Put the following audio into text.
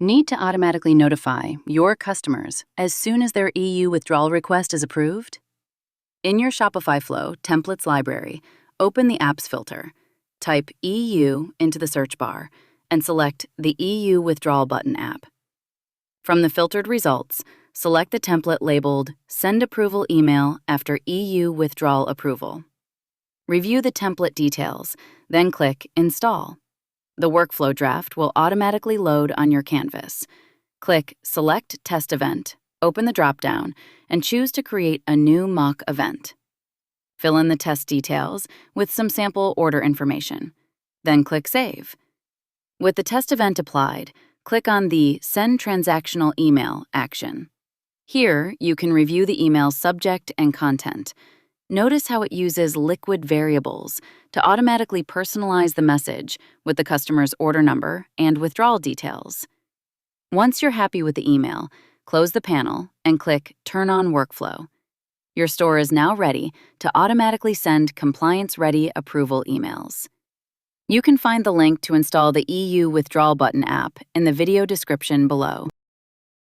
Need to automatically notify your customers as soon as their EU withdrawal request is approved? In your Shopify Flow templates library, open the Apps filter, type EU into the search bar, and select the EU Withdrawal Button app. From the filtered results, select the template labeled Send Approval Email after EU Withdrawal Approval. Review the template details, then click Install. The workflow draft will automatically load on your canvas. Click Select Test Event, open the dropdown, and choose to create a new mock event. Fill in the test details with some sample order information. Then click Save. With the test event applied, click on the Send Transactional Email action. Here, you can review the email's subject and content. Notice how it uses liquid variables to automatically personalize the message with the customer's order number and withdrawal details. Once you're happy with the email, close the panel and click Turn on Workflow. Your store is now ready to automatically send compliance-ready approval emails. You can find the link to install the EU Withdrawal Button app in the video description below.